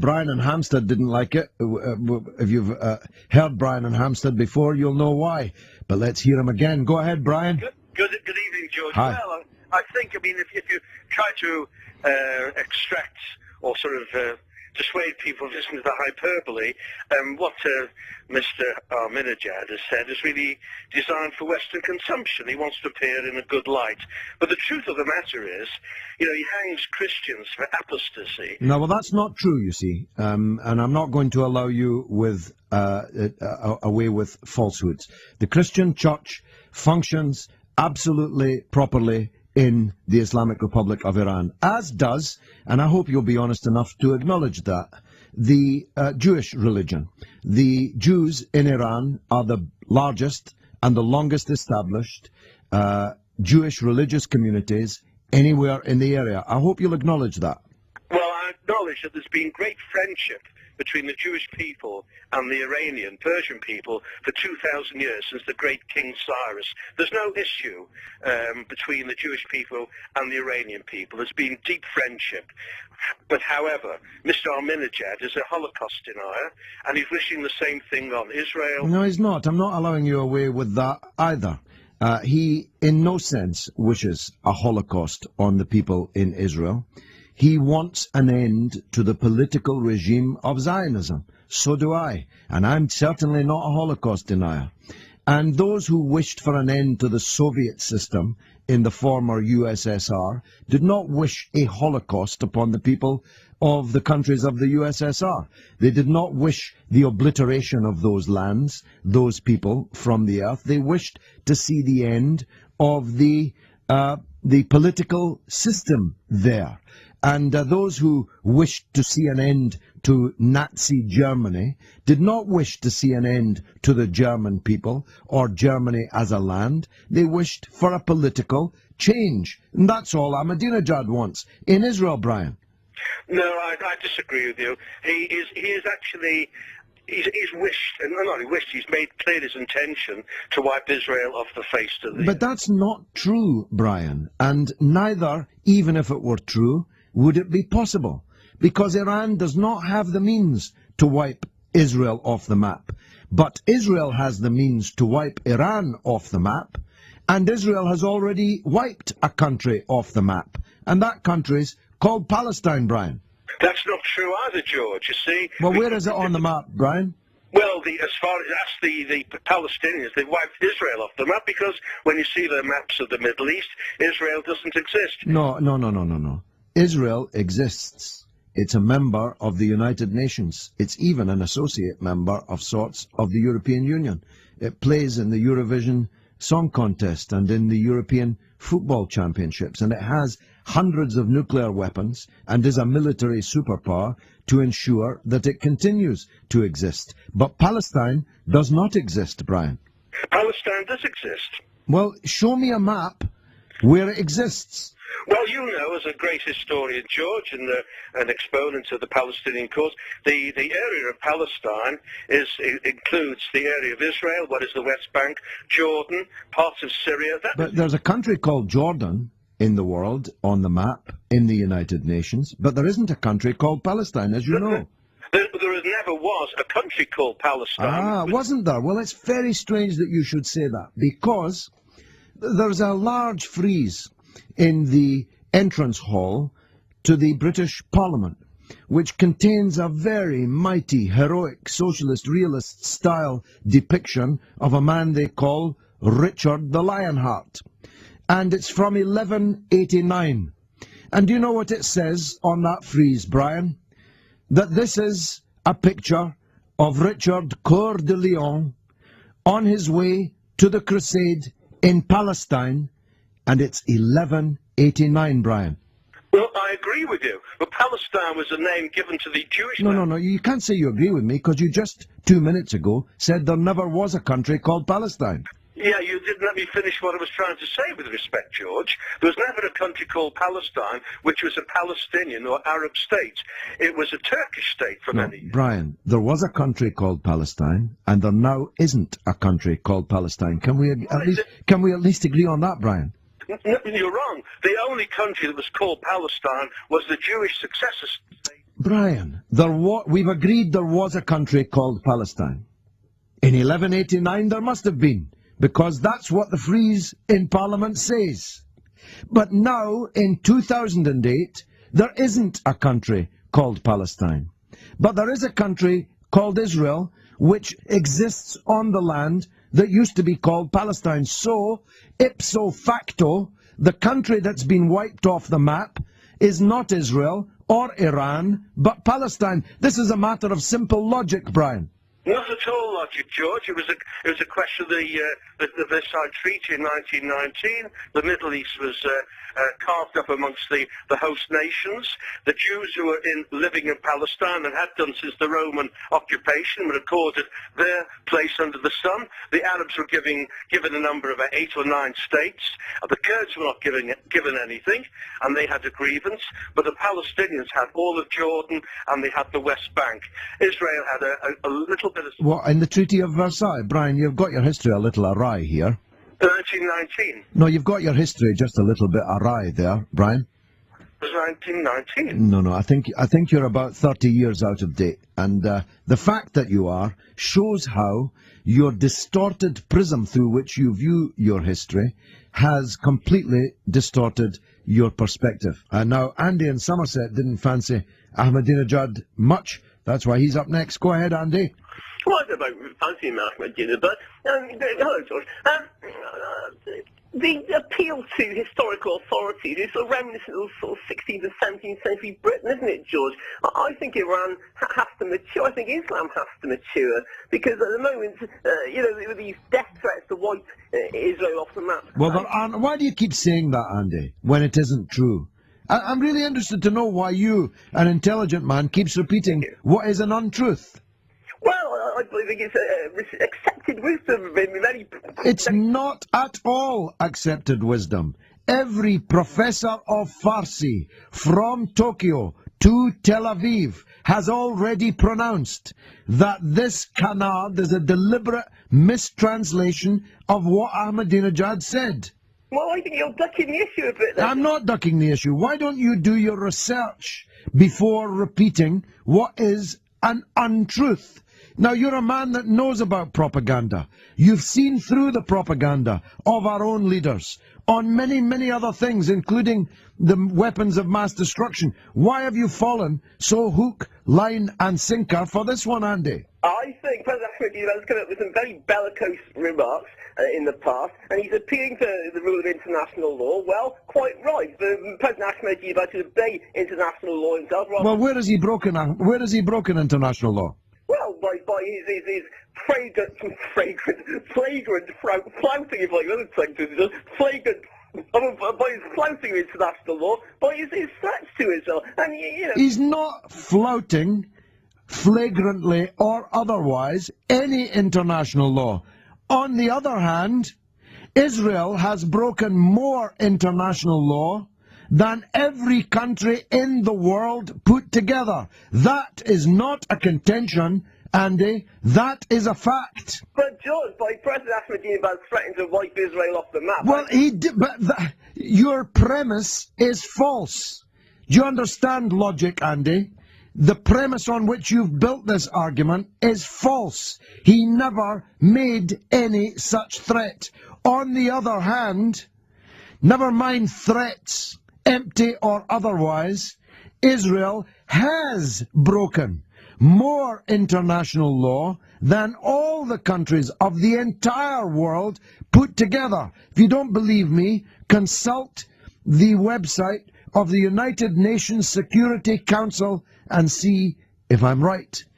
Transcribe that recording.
Brian in Hampstead didn't like it. If you've heard Brian in Hampstead before, you'll know why. But let's hear him again. Go ahead, Brian. Good evening, George. Hi. Well, I think, if you try to extract or sort of dissuade people to listen to the hyperbole, what Mr. Ahmadinejad has said is really designed for Western consumption. He wants to appear in a good light. But the truth of the matter is, he hangs Christians for apostasy. No, well, that's not true, you see. And I'm not going to allow you with away with falsehoods. The Christian church functions absolutely properly in the Islamic Republic of Iran, as does, and I hope you'll be honest enough to acknowledge that, the Jewish religion. The Jews in Iran are the largest and the longest established Jewish religious communities anywhere in the area. I hope you'll acknowledge that. Well, I acknowledge that there's been great friendship between the Jewish people and the Iranian, Persian people for 2,000 years, since the great King Cyrus. There's no issue between the Jewish people and the Iranian people. There's been deep friendship. But however, Mr. Ahmadinejad is a Holocaust denier, and he's wishing the same thing on Israel. No, he's not. I'm not allowing you away with that either. He, in no sense, wishes a Holocaust on the people in Israel. He wants an end to the political regime of Zionism. So do I. And I'm certainly not a Holocaust denier. And those who wished for an end to the Soviet system in the former USSR did not wish a Holocaust upon the people of the countries of the USSR. They did not wish the obliteration of those lands, those people, from the earth. They wished to see the end of the political system there. And those who wished to see an end to Nazi Germany did not wish to see an end to the German people or Germany as a land. They wished for a political change. And that's all Ahmadinejad wants in Israel, Brian. No, I disagree with you. He's wished, and not only wished, he's made clear his intention to wipe Israel off the face of the earth. But that's not true, Brian. And neither, even if it were true, would it be possible? Because Iran does not have the means to wipe Israel off the map. But Israel has the means to wipe Iran off the map. And Israel has already wiped a country off the map. And that country's called Palestine, Brian. That's not true either, George, you see. Well, where is it on the map, Brian? Well, as far as that's the Palestinians, they've wiped Israel off the map, because when you see the maps of the Middle East, Israel doesn't exist. No. Israel exists. It's a member of the United Nations. It's even an associate member of sorts of the European Union. It plays in the Eurovision Song Contest and in the European Football Championships, and it has hundreds of nuclear weapons and is a military superpower to ensure that it continues to exist. But Palestine does not exist, Brian. Palestine does exist. Well, show me a map where it exists. Well, you know, as a great historian, George, and an exponent of the Palestinian cause, the area of Palestine includes the area of Israel, what is the West Bank, Jordan, parts of Syria. But there's a country called Jordan in the world on the map in the United Nations, but there isn't a country called Palestine, as you know. There never was a country called Palestine. Wasn't there? Well, it's very strange that you should say that, because there's a large frieze in the entrance hall to the British Parliament, which contains a very mighty, heroic, socialist, realist style depiction of a man they call Richard the Lionheart. And it's from 1189. And do you know what it says on that frieze, Brian? That this is a picture of Richard Coeur de Lion on his way to the crusade in Palestine, and it's 1189, Brian. Well, I agree with you, but Palestine was a name given to the Jewish No, you can't say you agree with me, because you just 2 minutes ago said there never was a country called Palestine. Yeah, you didn't let me finish what I was trying to say, with respect, George. There was never a country called Palestine, which was a Palestinian or Arab state. It was a Turkish state for many years. Brian, there was a country called Palestine, and there now isn't a country called Palestine. Can we at least agree on that, Brian? No, you're wrong. The only country that was called Palestine was the Jewish successor state Brian, we've agreed there was a country called Palestine. In 1189 there must have been, because that's what the frieze in Parliament says. But now, in 2008, there isn't a country called Palestine. But there is a country called Israel, which exists on the land that used to be called Palestine. So, ipso facto, the country that's been wiped off the map is not Israel or Iran, but Palestine. This is a matter of simple logic, Brian. Not at all logic, George. It was a question of the Versailles Treaty in 1919. The Middle East was carved up amongst the host nations. The Jews who were living in Palestine and had done since the Roman occupation were accorded their place under the sun. The Arabs were given a number of 8 or 9 states. The Kurds were not given anything, and they had a grievance. But the Palestinians had all of Jordan, and they had the West Bank. Israel had a little bit of... What, in the Treaty of Versailles? Brian, you've got your history a little awry here. 1919. No, you've got your history just a little bit awry there, Brian. It was 1919. No, I think you're about 30 years out of date. And the fact that you are shows how your distorted prism through which you view your history has completely distorted your perspective. Now, Andy in Somerset didn't fancy Ahmadinejad much. That's why he's up next. Go ahead, Andy. Well, I don't know about fancying Ahmadinejad, but hello, George. The appeal to historical authorities is sort of reminiscent of sort of 16th and 17th century Britain, isn't it, George? I think Iran has to mature. I think Islam has to mature, because at the moment, with these death threats to wipe Israel off the map. Well, why do you keep saying that, Andy, when it isn't true? I'm really interested to know why you, an intelligent man, keeps repeating what is an untruth. Well, I believe it's accepted wisdom in many... It's not at all accepted wisdom. Every professor of Farsi from Tokyo to Tel Aviv has already pronounced that this canard is a deliberate mistranslation of what Ahmadinejad said. Well, I think you're ducking the issue a bit then. I'm not ducking the issue. Why don't you do your research before repeating what is an untruth? Now, you're a man that knows about propaganda. You've seen through the propaganda of our own leaders on many, many other things, including the weapons of mass destruction. Why have you fallen so hook, line and sinker for this one, Andy? I think President Ahmadinejad has come up with some very bellicose remarks in the past, and he's appealing to the rule of international law. Well, quite right. President Ahmadinejad should obey international law himself. Well, where has he broken international law? Well, by his flagrant flouting, if I wasn't saying to flagrant, by his flouting of international law, by his threats to Israel. And, He's not flouting, flagrantly or otherwise, any international law. On the other hand, Israel has broken more international law than every country in the world put together. That is not a contention, Andy. That is a fact. But George, by President Ahmadinejad threatening to wipe Israel off the map... Well, he did, but your premise is false. Do you understand logic, Andy? The premise on which you've built this argument is false. He never made any such threat. On the other hand, never mind threats, empty or otherwise, Israel has broken more international law than all the countries of the entire world put together. If you don't believe me, consult the website of the United Nations Security Council and see if I'm right.